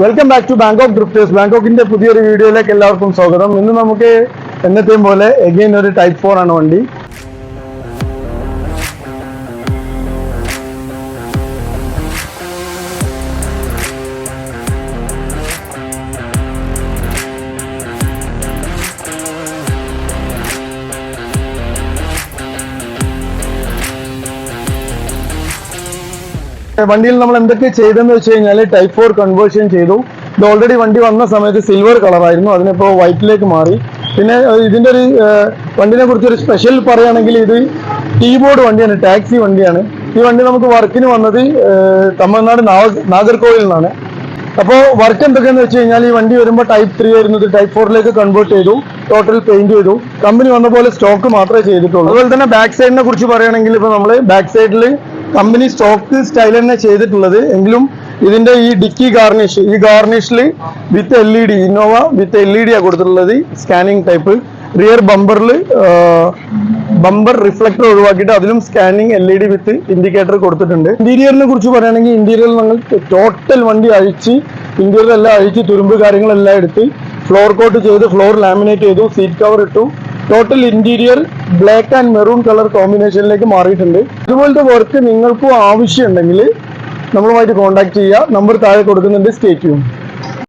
Welcome back to Bangkok drifters. ബാങ്കോക്കിന്റെ പുതിയൊരു വീഡിയോയിലേക്ക് എല്ലാവർക്കും സ്വാഗതം. ഇന്ന് നമുക്ക് എന്നത്തെയും പോലെ എഗെയിൻ ഒരു ടൈപ്പ് 4 ആണ് വണ്ടി. വണ്ടിയിൽ നമ്മൾ എന്തൊക്കെ ചെയ്തെന്ന് വെച്ച് കഴിഞ്ഞാൽ ടൈപ്പ് 4 കൺവേർഷൻ ചെയ്തു. ഇത് ഓൾറെഡി വണ്ടി വന്ന സമയത്ത് സിൽവർ കളറായിരുന്നു, അതിനിപ്പോൾ വൈറ്റിലേക്ക് മാറി. പിന്നെ ഇതിൻ്റെ ഒരു വണ്ടിനെ കുറിച്ചൊരു സ്പെഷ്യൽ പറയുകയാണെങ്കിൽ ഇത് കീബോർഡ് വണ്ടിയാണ്, ടാക്സി വണ്ടിയാണ്. ഈ വണ്ടി നമുക്ക് വർക്കിന് വന്നത് തമിഴ്നാട് നാഗർകോവിൽ നിന്നാണ്. അപ്പോൾ വർക്ക് എന്തൊക്കെയാണെന്ന് വെച്ച് കഴിഞ്ഞാൽ ഈ വണ്ടി വരുമ്പോൾ ടൈപ്പ് 3 ആയിരുന്നു, ഇത് ടൈപ്പ് 4ലേക്ക് കൺവേർട്ട് ചെയ്തു, ടോട്ടൽ പെയിന്റ് ചെയ്തു. കമ്പനി വന്ന പോലെ സ്റ്റോക്ക് മാത്രമേ ചെയ്തിട്ടുള്ളൂ. അതുപോലെ തന്നെ ബാക്ക് സൈഡിനെ കുറിച്ച് പറയുകയാണെങ്കിൽ ഇപ്പോൾ നമ്മൾ ബാക്ക് സൈഡിൽ കമ്പനി സ്റ്റോക്ക് സ്റ്റൈൽ തന്നെ ചെയ്തിട്ടുള്ളത്, എങ്കിലും ഇതിന്റെ ഈ ഡിക്കി ഗാർണിഷ്, ഈ ഗാർണിഷിൽ with LED, Innova with LED ആണ് കൊടുത്തിട്ടുള്ളത്, സ്കാനിങ് ടൈപ്പ്. റിയർ ബമ്പറിൽ ബമ്പർ റിഫ്ലക്ടർ ഒഴിവാക്കിയിട്ട് അതിലും സ്കാനിങ് LED വിത്ത് ഇൻഡിക്കേറ്റർ കൊടുത്തിട്ടുണ്ട്. ഇന്റീരിയറിനെ കുറിച്ച് പറയുകയാണെങ്കിൽ ഇന്റീരിയറിൽ ഞങ്ങൾ ടോട്ടൽ വണ്ടി അഴിച്ച്, ഇന്റീരിയറെല്ലാം അഴിച്ച് തുരുമ്പ് കാര്യങ്ങളെല്ലാം എടുത്ത് ഫ്ലോർ കോട്ട് ചെയ്ത് ഫ്ലോർ ലാമിനേറ്റ് ചെയ്തു, സീറ്റ് കവർ ഇട്ടു. Total interior black and maroon colour കോമ്പിനേഷനിലേക്ക് മാറിയിട്ടുണ്ട്. ഇതുപോലത്തെ വർക്ക് നിങ്ങൾക്കും ആവശ്യമുണ്ടെങ്കിൽ നമ്മളുമായിട്ട് കോൺടാക്ട് ചെയ്യുക. നമ്പർ താഴെ കൊടുക്കുന്നുണ്ട്. Stay tune.